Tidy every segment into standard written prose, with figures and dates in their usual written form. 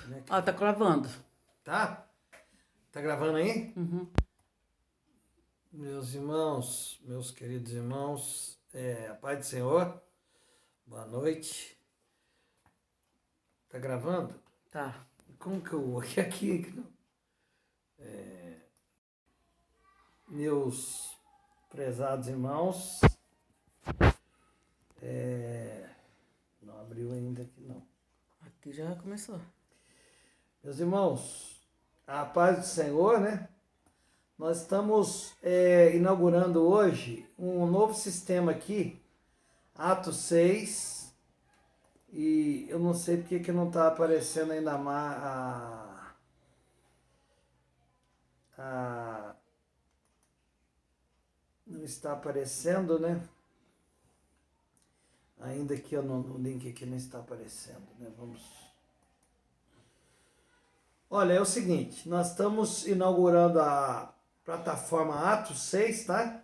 né? Ó, tá gravando. Tá? Tá gravando aí? Uhum. Meus irmãos, meus queridos irmãos, a paz do Senhor, boa noite. Tá gravando? Tá. Como que eu... Aqui, meus prezados irmãos, não abriu ainda aqui não. Aqui já começou. Meus irmãos, a paz do Senhor, né? Nós estamos inaugurando hoje um novo sistema aqui, Atos 6, e eu não sei porque que não está aparecendo ainda não está aparecendo, né? Ainda aqui no link aqui não está aparecendo, né? Vamos. Olha, é o seguinte, nós estamos inaugurando a plataforma Atos 6, tá?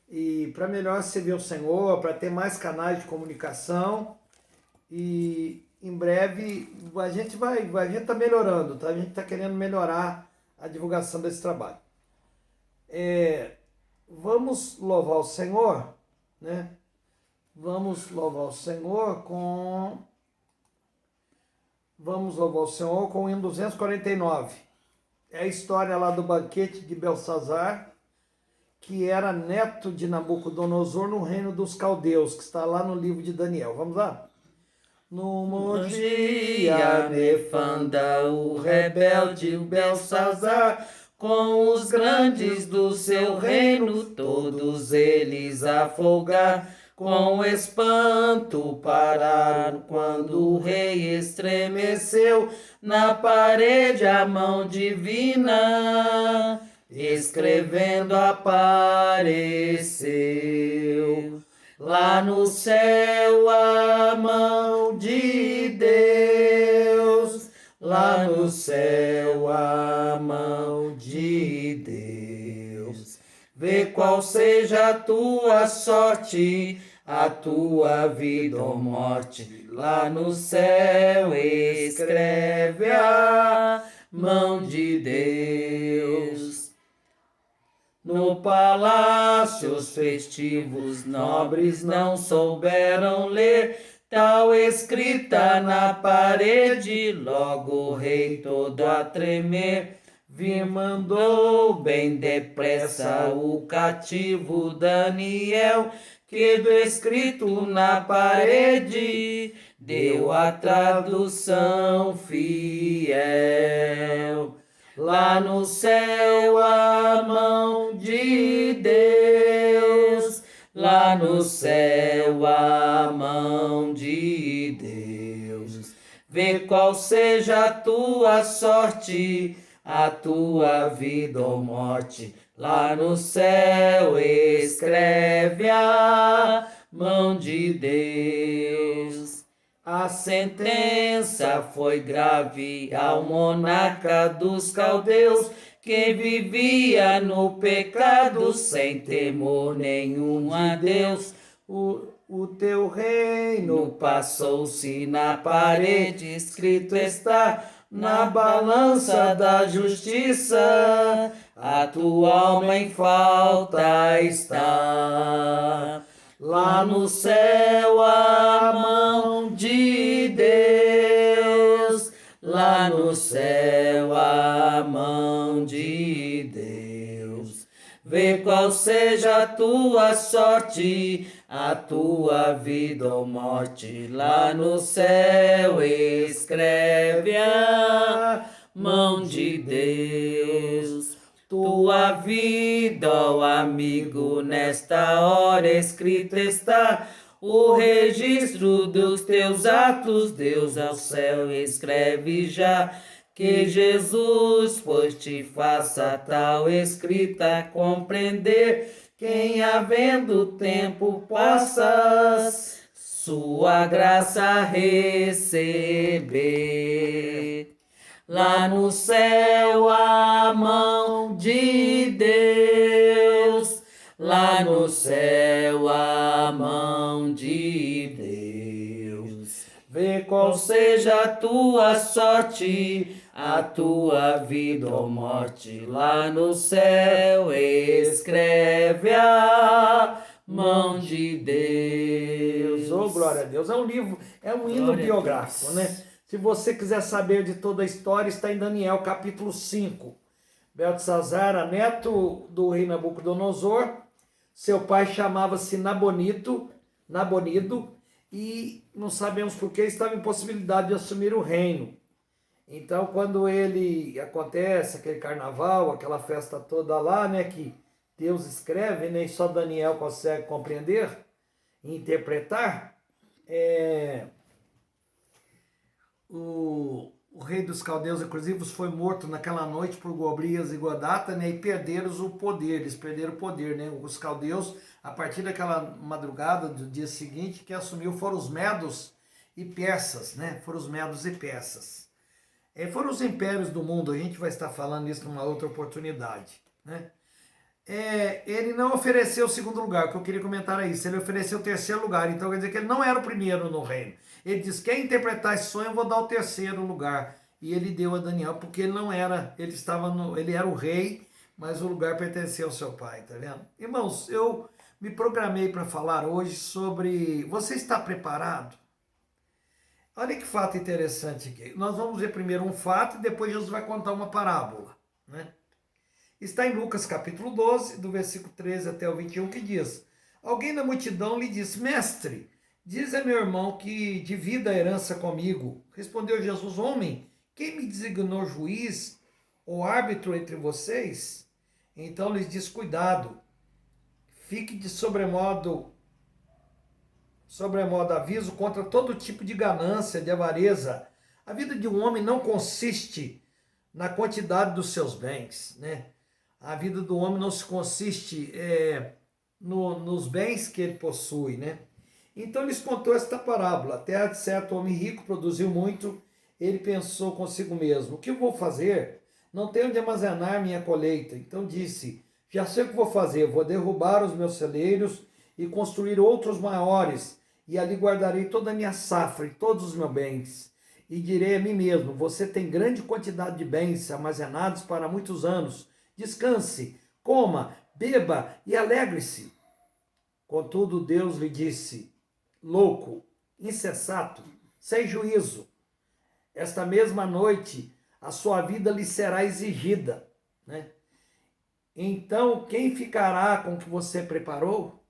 E para melhor servir o Senhor, para ter mais canais de comunicação. E em breve a gente tá melhorando, tá? A gente tá querendo melhorar a divulgação desse trabalho. Vamos louvar o Senhor, né? Vamos louvar o Senhor com o hino 249. É a história lá do banquete de Belsazar, que era neto de Nabucodonosor no reino dos caldeus, que está lá no livro de Daniel. Vamos lá? No dia nefanda, o rebelde Belsazar, com os grandes do seu reino, todos eles a folgar, com espanto pararam quando o rei estremeceu, na parede a mão divina, escrevendo apareceu. Lá no céu a mão de Deus, lá no céu a mão de Deus. Vê qual seja a tua sorte, a tua vida ou morte. Lá no céu escreve a mão de Deus. No palácio os festivos nobres não souberam ler tal escrita na parede, logo o rei todo a tremer, mandou bem depressa o cativo Daniel, que do escrito na parede deu a tradução fiel. Lá no céu a mão de Deus, lá no céu a mão de Deus. Vê qual seja a tua sorte, a tua vida ou morte. Lá no céu escreve a mão de Deus. A sentença foi grave ao monarca dos caldeus, que vivia no pecado sem temor nenhum a Deus. O teu reino passou-se na parede, escrito está na balança da justiça, a tua alma em falta está. Lá no céu a mão de Deus, lá no céu a mão de Deus. Vê qual seja a tua sorte, a tua vida ou morte. Lá no céu escreve a mão de Deus. Tua vida, ó amigo, nesta hora escrita está o registro dos teus atos. Deus ao céu escreve já, que Jesus, pois te faça tal escrita compreender, quem havendo tempo possas sua graça receber. Lá no céu a mão de Deus, lá no céu a mão de Deus. Vê qual qual seja a tua sorte, a tua vida ou morte, lá no céu escreve a mão de Deus. Oh, glória a Deus. É um livro, é um hino Glória a biográfico, Deus. né? Se você quiser saber de toda a história, está em Daniel, capítulo 5. Beltesazar, neto do rei Nabucodonosor, seu pai chamava-se Nabonido, e não sabemos por que estava em possibilidade de assumir o reino. Então, quando ele acontece aquele carnaval, aquela festa toda lá, né, que Deus escreve, né, e só Daniel consegue compreender e interpretar, o rei dos caldeus, inclusive, foi morto naquela noite por Gobrias e Godata, né, e perderam o poder, eles perderam o poder, né, os caldeus, a partir daquela madrugada do dia seguinte, que assumiu foram os medos e persas, né, foram os medos e persas. Foram os impérios do mundo, a gente vai estar falando isso numa outra oportunidade, né. Ele não ofereceu o segundo lugar, o que eu queria comentar é isso, ele ofereceu o terceiro lugar, então quer dizer que ele não era o primeiro no reino. Ele diz, quem interpretar esse sonho, eu vou dar o terceiro lugar. E ele deu a Daniel, porque ele não era, ele era o rei, mas o lugar pertencia ao seu pai, tá vendo? Irmãos, eu me programei para falar hoje sobre, você está preparado? Olha que fato interessante aqui. Nós vamos ver primeiro um fato e depois Jesus vai contar uma parábola, né? Está em Lucas capítulo 12, do versículo 13 até o 21, que diz, alguém na multidão lhe disse, mestre, diz a meu irmão que divida a herança comigo. Respondeu Jesus, homem, quem me designou juiz ou árbitro entre vocês? Então lhes diz, cuidado, fique de sobremodo aviso contra todo tipo de ganância, de avareza. A vida de um homem não consiste na quantidade dos seus bens, né? A vida do homem não se consiste nos bens que ele possui, né? Então lhes contou esta parábola. A terra de certo homem rico produziu muito. Ele pensou consigo mesmo, o que eu vou fazer? Não tenho onde armazenar minha colheita. Então disse, já sei o que vou fazer, vou derrubar os meus celeiros e construir outros maiores, e ali guardarei toda a minha safra e todos os meus bens. E direi a mim mesmo, você tem grande quantidade de bens armazenados para muitos anos. Descanse, coma, beba e alegre-se. Contudo, Deus lhe disse, louco, insensato, sem juízo, esta mesma noite a sua vida lhe será exigida, né? Então, quem ficará com o que você preparou?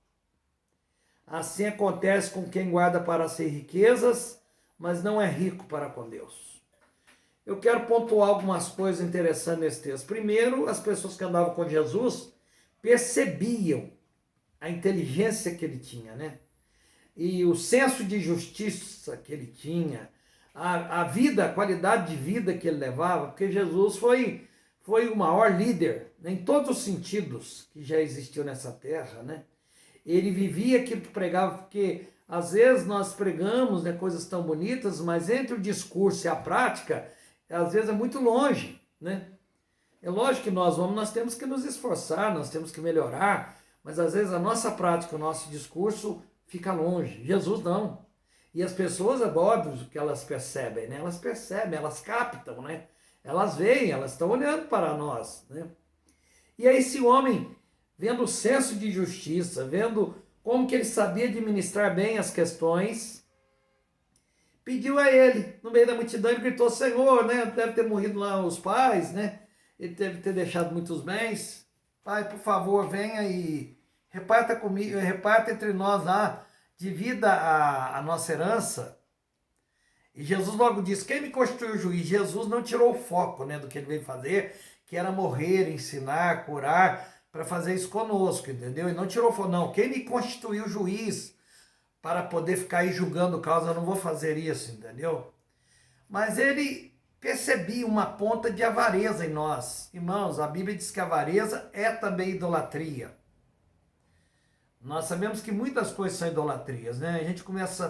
Assim acontece com quem guarda para si riquezas, mas não é rico para com Deus. Eu quero pontuar algumas coisas interessantes nesse texto. Primeiro, as pessoas que andavam com Jesus percebiam a inteligência que ele tinha, né? E o senso de justiça que ele tinha, a vida, a qualidade de vida que ele levava, porque Jesus foi o maior líder, né, em todos os sentidos que já existiu nessa terra, né? Ele vivia aquilo que pregava, porque às vezes nós pregamos, né, coisas tão bonitas, mas entre o discurso e a prática, às vezes é muito longe, né? É lógico que nós temos que nos esforçar, nós temos que melhorar, mas às vezes a nossa prática, o nosso discurso fica longe. Jesus não. E as pessoas, é óbvio que elas percebem, né? Elas percebem, elas captam, né? Elas veem, elas estão olhando para nós, né? E aí esse homem, vendo o senso de justiça, vendo como que ele sabia administrar bem as questões, pediu a ele, no meio da multidão, ele gritou, Senhor, né? Deve ter morrido lá os pais, né? Ele deve ter deixado muitos bens. Pai, por favor, venha e reparta comigo, reparta entre nós lá, divida a nossa herança. E Jesus logo disse, quem me constituiu juiz? Jesus não tirou o foco, né, do que ele veio fazer, que era morrer, ensinar, curar, para fazer isso conosco, entendeu? E não tirou o foco, não. Quem me constituiu juiz para poder ficar aí julgando causa, eu não vou fazer isso, entendeu? Mas ele percebia uma ponta de avareza em nós. Irmãos, a Bíblia diz que a avareza é também idolatria. Nós sabemos que muitas coisas são idolatrias, né? A gente começa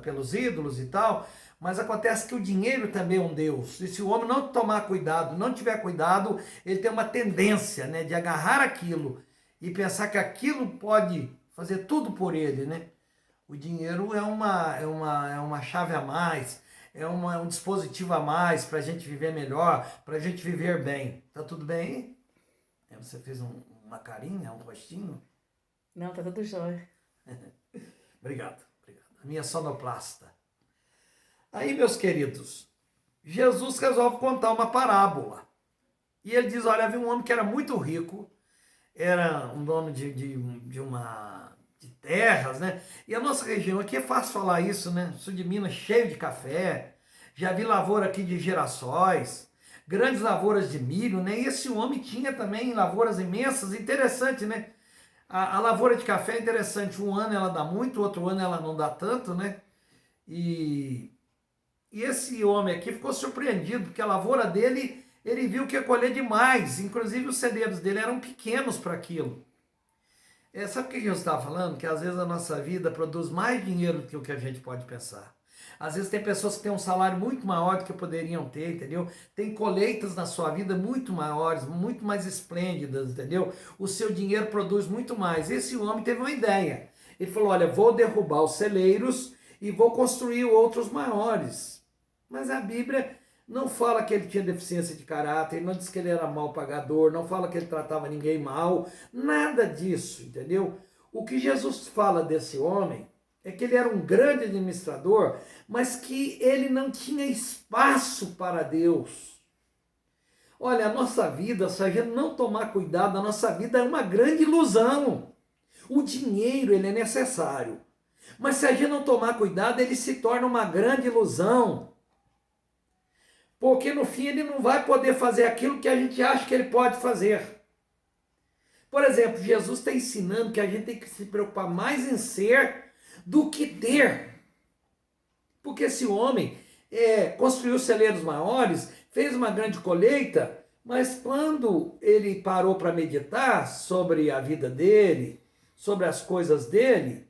pelos ídolos e tal, mas acontece que o dinheiro também é um Deus. E se o homem não tomar cuidado, não tiver cuidado, ele tem uma tendência, né, de agarrar aquilo e pensar que aquilo pode fazer tudo por ele, né? O dinheiro é uma chave a mais, é um dispositivo a mais para a gente viver melhor, para a gente viver bem. Tá tudo bem aí? Você fez uma carinha, um rostinho? Não, tá tudo jóia. Obrigado, obrigado. A minha sonoplasta. Aí, meus queridos, Jesus resolve contar uma parábola. E ele diz, olha, havia um homem que era muito rico, era um dono de terras, né? E a nossa região aqui é fácil falar isso, né? Sul de Minas cheio de café, já vi lavoura aqui de girassóis, grandes lavouras de milho, né? E esse homem tinha também lavouras imensas, interessante, né? A lavoura de café é interessante, um ano ela dá muito, outro ano ela não dá tanto, né? E esse homem aqui ficou surpreendido, porque a lavoura dele, ele viu que ia colher demais, inclusive os celeiros dele eram pequenos para aquilo. Sabe o que Jesus estava falando? Que às vezes a nossa vida produz mais dinheiro do que o que a gente pode pensar. Às vezes tem pessoas que têm um salário muito maior do que poderiam ter, entendeu? Tem colheitas na sua vida muito maiores, muito mais esplêndidas, entendeu? O seu dinheiro produz muito mais. Esse homem teve uma ideia. Ele falou, olha, vou derrubar os celeiros e vou construir outros maiores. Mas a Bíblia não fala que ele tinha deficiência de caráter, não diz que ele era mal pagador, não fala que ele tratava ninguém mal, nada disso, entendeu? O que Jesus fala desse homem é que ele era um grande administrador, mas que ele não tinha espaço para Deus. Olha, a nossa vida, se a gente não tomar cuidado, a nossa vida é uma grande ilusão. O dinheiro, ele é necessário, mas se a gente não tomar cuidado, ele se torna uma grande ilusão. Porque no fim ele não vai poder fazer aquilo que a gente acha que ele pode fazer. Por exemplo, Jesus está ensinando que a gente tem que se preocupar mais em ser do que ter. Porque esse homem construiu celeiros maiores, fez uma grande colheita, mas quando ele parou para meditar sobre a vida dele, sobre as coisas dele,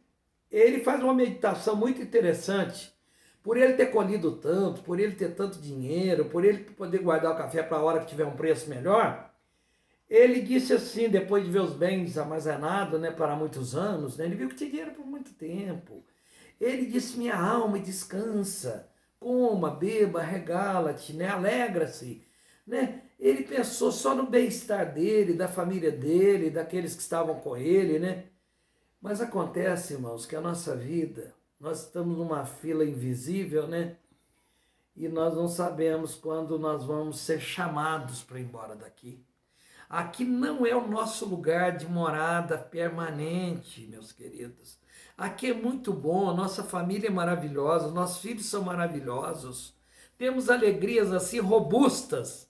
ele faz uma meditação muito interessante. Por ele ter colhido tanto, por ele ter tanto dinheiro, por ele poder guardar o café para a hora que tiver um preço melhor, ele disse assim, depois de ver os bens armazenados, né, para muitos anos, né, ele viu que tinha dinheiro por muito tempo. Ele disse, minha alma descansa, coma, beba, regala-te, né, alegra-se. Né? Ele pensou só no bem-estar dele, da família dele, daqueles que estavam com ele, né? Mas acontece, irmãos, que a nossa vida, nós estamos numa fila invisível, né? E nós não sabemos quando nós vamos ser chamados para ir embora daqui. Aqui não é o nosso lugar de morada permanente, meus queridos. Aqui é muito bom, a nossa família é maravilhosa, nossos filhos são maravilhosos. Temos alegrias assim robustas.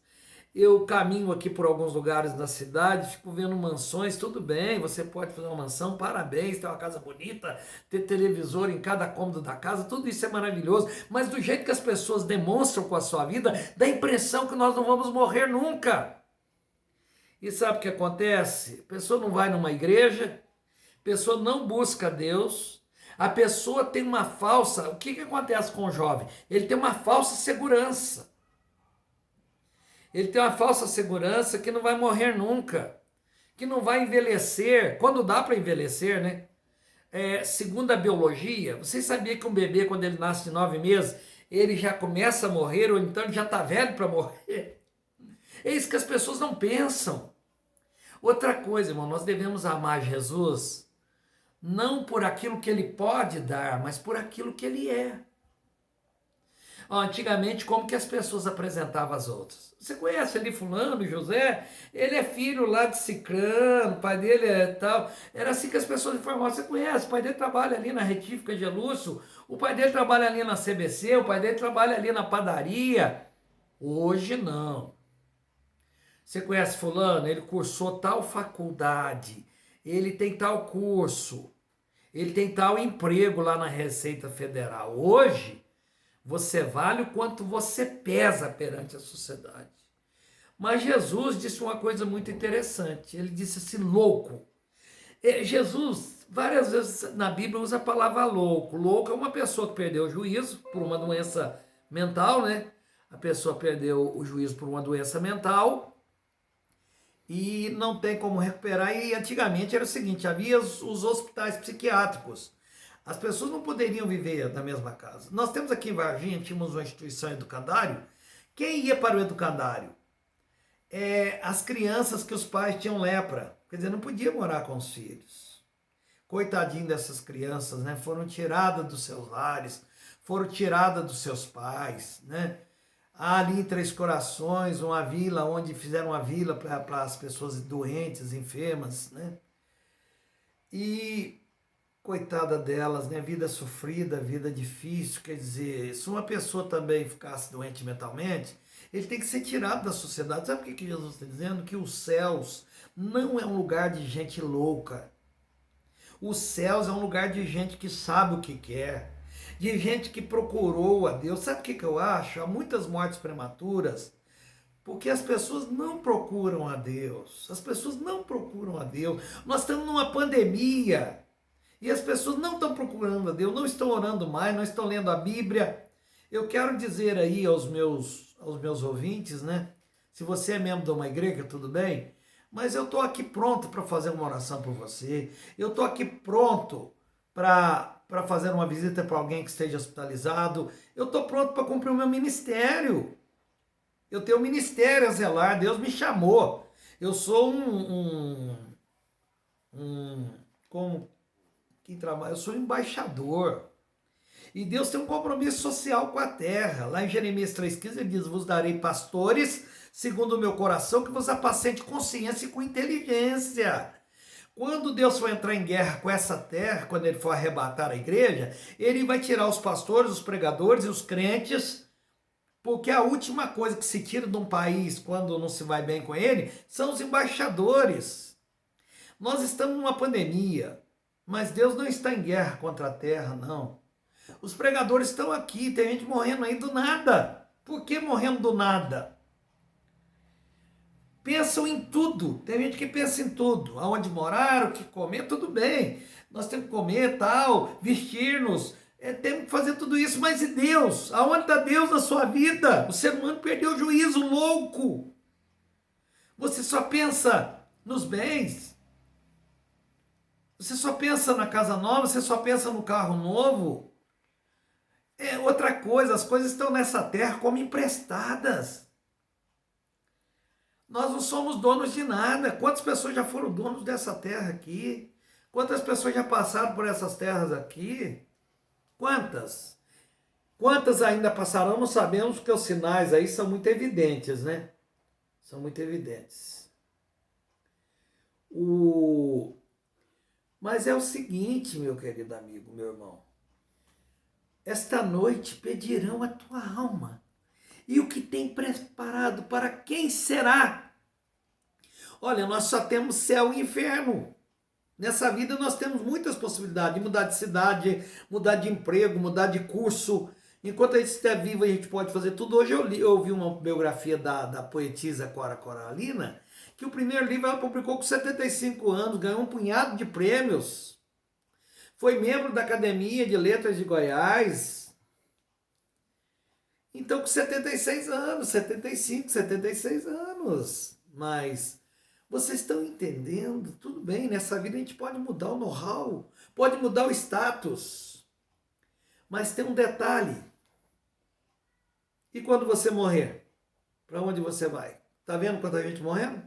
Eu caminho aqui por alguns lugares da cidade, fico vendo mansões, tudo bem, você pode fazer uma mansão, parabéns, ter uma casa bonita, ter televisor em cada cômodo da casa, tudo isso é maravilhoso, mas do jeito que as pessoas demonstram com a sua vida, dá a impressão que nós não vamos morrer nunca. E sabe o que acontece? A pessoa não vai numa igreja, a pessoa não busca Deus, a pessoa tem uma falsa... O que acontece com o jovem? Ele tem uma falsa segurança. Ele tem uma falsa segurança que não vai morrer nunca, que não vai envelhecer, quando dá para envelhecer, né? Segundo a biologia, vocês sabiam que um bebê, quando ele nasce de 9 meses, ele já começa a morrer, ou então ele já está velho para morrer? É isso que as pessoas não pensam. Outra coisa, irmão, nós devemos amar Jesus, não por aquilo que ele pode dar, mas por aquilo que ele é. Antigamente, como que as pessoas apresentavam as outras? Você conhece ali fulano, José? Ele é filho lá de Cicrano, o pai dele é tal. Era assim que as pessoas informavam. Você conhece? O pai dele trabalha ali na Retífica de Lúcio, o pai dele trabalha ali na CBC, o pai dele trabalha ali na padaria. Hoje não. Você conhece fulano? Ele cursou tal faculdade, ele tem tal curso, ele tem tal emprego lá na Receita Federal. Hoje, você vale o quanto você pesa perante a sociedade. Mas Jesus disse uma coisa muito interessante. Ele disse assim, louco. Jesus, várias vezes na Bíblia, usa a palavra louco. Louco é uma pessoa que perdeu o juízo por uma doença mental, né? A pessoa perdeu o juízo por uma doença mental e não tem como recuperar. E antigamente era o seguinte, havia os hospitais psiquiátricos. As pessoas não poderiam viver na mesma casa. Nós temos aqui em Varginha, tínhamos uma instituição educandário. Quem ia para o educandário? As crianças que os pais tinham lepra. Quer dizer, não podia morar com os filhos. Coitadinho dessas crianças, né? Foram tiradas dos seus lares, foram tiradas dos seus pais, né? Há ali em Três Corações, uma vila, onde fizeram uma vila para as pessoas doentes, enfermas, né? E coitada delas, né? Vida sofrida, vida difícil, quer dizer, se uma pessoa também ficasse doente mentalmente, ele tem que ser tirado da sociedade. Sabe por que Jesus está dizendo? Que os céus não é um lugar de gente louca. Os céus é um lugar de gente que sabe o que quer, de gente que procurou a Deus. Sabe o que eu acho? Há muitas mortes prematuras porque as pessoas não procuram a Deus. As pessoas não procuram a Deus. Nós estamos numa pandemia e as pessoas não estão procurando a Deus, não estão orando mais, não estão lendo a Bíblia. Eu quero dizer aí aos meus ouvintes, né? Se você é membro de uma igreja, tudo bem, mas eu estou aqui pronto para fazer uma oração por você. Eu estou aqui pronto para fazer uma visita para alguém que esteja hospitalizado. Eu estou pronto para cumprir o meu ministério. Eu tenho um ministério a zelar, Deus me chamou. Eu sou eu sou embaixador. E Deus tem um compromisso social com a terra. Lá em Jeremias 3,15 ele diz: vos darei pastores segundo o meu coração, que vos apacente com ciência e com inteligência. Quando Deus for entrar em guerra com essa terra, quando ele for arrebatar a igreja, ele vai tirar os pastores, os pregadores e os crentes, porque a última coisa que se tira de um país quando não se vai bem com ele são os embaixadores. Nós estamos numa pandemia, mas Deus não está em guerra contra a terra, não. Os pregadores estão aqui, tem gente morrendo aí do nada. Por que morrendo do nada? Pensam em tudo, tem gente que pensa em tudo. Aonde morar, o que comer, tudo bem. Nós temos que comer, tal, vestir-nos, temos que fazer tudo isso, mas e Deus? Aonde está Deus na sua vida? O ser humano perdeu o juízo, louco. Você só pensa nos bens. Você só pensa na casa nova, você só pensa no carro novo. Outra coisa, as coisas estão nessa terra como emprestadas. Nós não somos donos de nada. Quantas pessoas já foram donos dessa terra aqui? Quantas pessoas já passaram por essas terras aqui? Quantas? Quantas ainda passarão? Não sabemos, porque os sinais aí são muito evidentes, né? São muito evidentes. Mas é o seguinte, meu querido amigo, meu irmão. Esta noite pedirão a tua alma. E o que tem preparado para quem será? Olha, nós só temos céu e inferno. Nessa vida nós temos muitas possibilidades de mudar de cidade, mudar de emprego, mudar de curso. Enquanto a gente estiver vivo, a gente pode fazer tudo. Hoje eu ouvi uma biografia da poetisa Cora Coralina, que o primeiro livro ela publicou com 75 anos, ganhou um punhado de prêmios. Foi membro da Academia de Letras de Goiás. Então, com 76 anos, 75, 76 anos. Mas vocês estão entendendo? Tudo bem, nessa vida a gente pode mudar o know-how, pode mudar o status. Mas tem um detalhe. E quando você morrer? Para onde você vai? Está vendo quanta gente morrendo?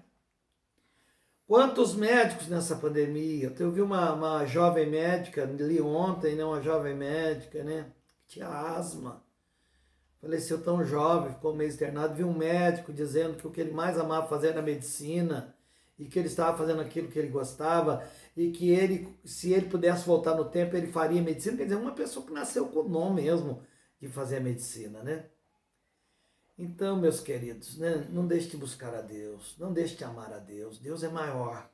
Quantos médicos nessa pandemia? Eu vi uma jovem médica, li ontem, né, uma jovem médica, né, que tinha asma. Faleceu tão jovem, ficou meio internado. Vi um médico dizendo que o que ele mais amava fazer era medicina e que ele estava fazendo aquilo que ele gostava e que ele, se ele pudesse voltar no tempo, ele faria medicina. Quer dizer, uma pessoa que nasceu com o dom mesmo de fazer a medicina, né? Então, meus queridos, né, não deixe de buscar a Deus, não deixe de amar a Deus. Deus é maior.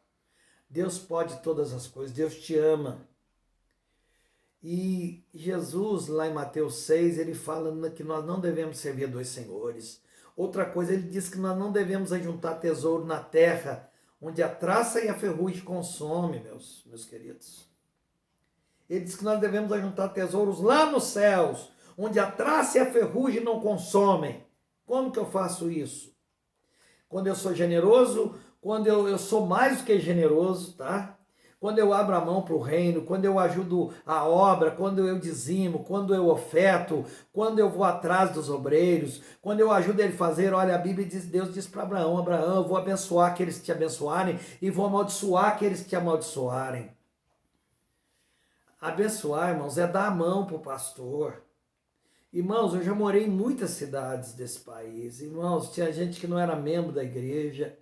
Deus pode todas as coisas, Deus te ama. E Jesus, lá em Mateus 6, ele fala que nós não devemos servir a dois senhores. Outra coisa, ele diz que nós não devemos ajuntar tesouro na terra, onde a traça e a ferrugem consomem, meus queridos. Ele diz que nós devemos ajuntar tesouros lá nos céus, onde a traça e a ferrugem não consomem. Como que eu faço isso? Quando eu sou generoso, quando eu sou mais do que generoso, tá? quando eu abro a mão para o reino, quando eu ajudo a obra, quando eu dizimo, quando eu oferto, quando eu vou atrás dos obreiros, quando eu ajudo ele a fazer, olha, a Bíblia diz, Deus diz para Abraão, Abraão, eu vou abençoar aqueles que te abençoarem e vou amaldiçoar aqueles que te amaldiçoarem. Abençoar, irmãos, é dar a mão para o pastor. Irmãos, eu já morei em muitas cidades desse país. Irmãos, tinha gente que não era membro da igreja,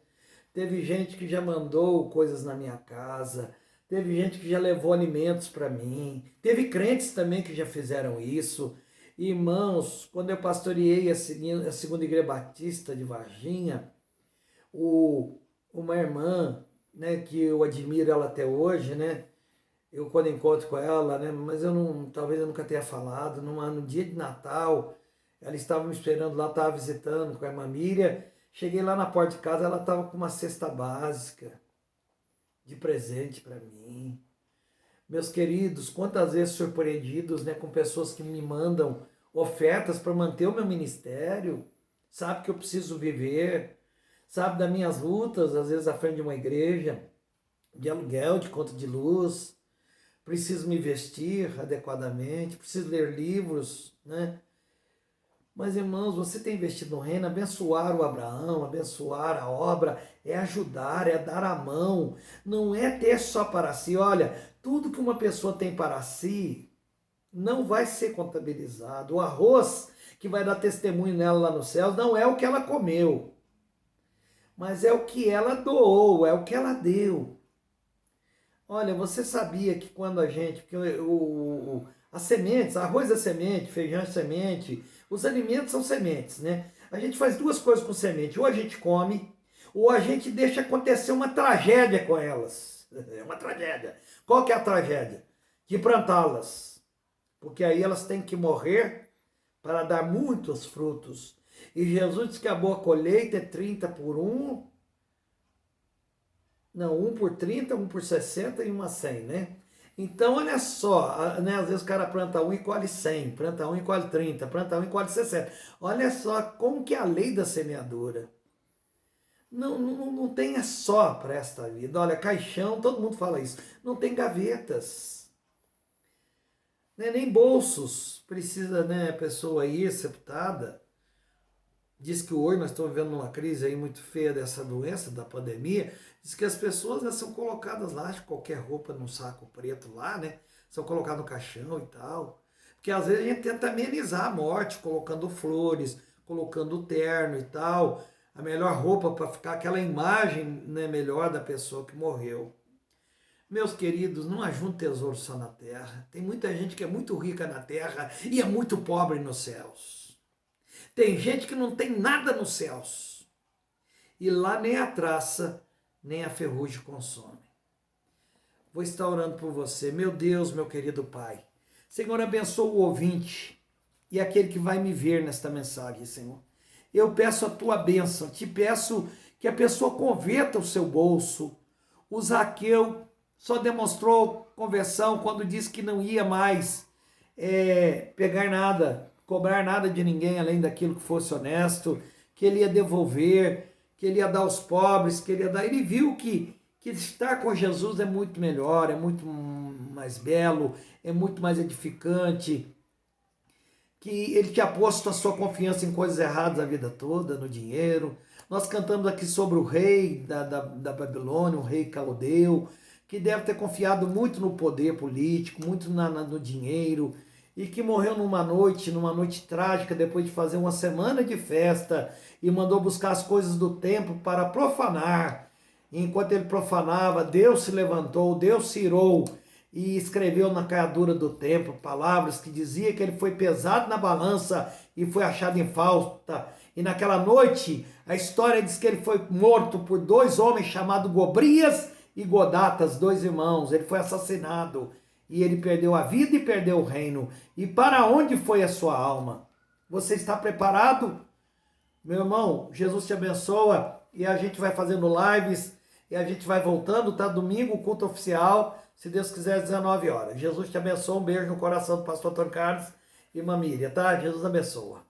teve gente que já mandou coisas na minha casa, teve gente que já levou alimentos para mim, teve crentes também que já fizeram isso. Irmãos, quando eu pastoreei a segunda igreja batista de Varginha, uma irmã, né, que eu admiro ela até hoje, né? Eu quando encontro com ela, né, mas talvez eu nunca tenha falado, no dia de Natal, ela estava me esperando lá, estava visitando com a irmã Miriam. Cheguei lá na porta de casa, ela estava com uma cesta básica de presente para mim. Meus queridos, quantas vezes surpreendidos, né, com pessoas que me mandam ofertas para manter o meu ministério, sabe que eu preciso viver, sabe das minhas lutas, às vezes à frente de uma igreja, de aluguel, de conta de luz, preciso me vestir adequadamente, preciso ler livros, né? Mas, irmãos, você tem investido no reino, abençoar o Abraão, abençoar a obra, é ajudar, é dar a mão, não é ter só para si. Olha, tudo que uma pessoa tem para si não vai ser contabilizado. O arroz que vai dar testemunho nela lá no céu não é o que ela comeu, mas é o que ela doou, é o que ela deu. Olha, você sabia que quando a gente, porque as sementes, arroz é semente, feijão é semente, os alimentos são sementes, né? A gente faz duas coisas com semente, ou a gente come, ou a gente deixa acontecer uma tragédia com elas. É uma tragédia. Qual que é a tragédia? De plantá-las. Porque aí elas têm que morrer para dar muitos frutos. E Jesus disse que a boa colheita é 30 por 1, não, 1 por 30, 1 por 60 e 1 a 100, né? Então, olha só, né? Às vezes o cara planta 1 e colhe 100, planta 1 e colhe 30, planta 1 e colhe 60. Olha só como que é a lei da semeadura. Não tem só para esta vida. Olha, caixão, todo mundo fala isso. Não tem gavetas. Né? Nem bolsos. Precisa, né, a pessoa aí, sepultada. Diz que hoje nós estamos vivendo uma crise aí muito feia dessa doença, da pandemia. Diz que as pessoas, né, são colocadas lá, de qualquer roupa num saco preto lá, né? São colocadas no caixão e tal. Porque às vezes a gente tenta amenizar a morte, colocando flores, colocando terno e tal. A melhor roupa para ficar aquela imagem, né, melhor da pessoa que morreu. Meus queridos, não ajunte tesouro só na terra. Tem muita gente que é muito rica na terra e é muito pobre nos céus. Tem gente que não tem nada nos céus. E lá nem a traça, nem a ferrugem consome. Vou estar orando por você. Meu Deus, meu querido Pai. Senhor, abençoa o ouvinte e aquele que vai me ver nesta mensagem, Senhor. Eu peço a tua bênção, te peço que a pessoa converta o seu bolso. O Zaqueu só demonstrou conversão quando disse que não ia mais pegar nada, cobrar nada de ninguém além daquilo que fosse honesto, que ele ia devolver, que ele ia dar aos pobres, que ele ia dar. Ele viu que estar com Jesus é muito melhor, é muito mais belo, é muito mais edificante, que ele tinha posto a sua confiança em coisas erradas a vida toda, no dinheiro. Nós cantamos aqui sobre o rei da Babilônia, o rei Caldeu, que deve ter confiado muito no poder político, muito no dinheiro, e que morreu numa noite trágica, depois de fazer uma semana de festa, e mandou buscar as coisas do templo para profanar. E enquanto ele profanava, Deus se levantou, Deus se irou, e escreveu na caiadura do templo palavras que dizia que ele foi pesado na balança e foi achado em falta. E naquela noite, a história diz que ele foi morto por 2 homens chamados Gobrias e Godatas, 2 irmãos. Ele foi assassinado e ele perdeu a vida e perdeu o reino. E para onde foi a sua alma? Você está preparado? Meu irmão, Jesus te abençoa e a gente vai fazendo lives e a gente vai voltando, tá? Domingo, culto oficial, se Deus quiser, 19 horas. Jesus te abençoa, um beijo no coração do pastor Antônio Carlos e irmã Miriam, tá? Jesus abençoa.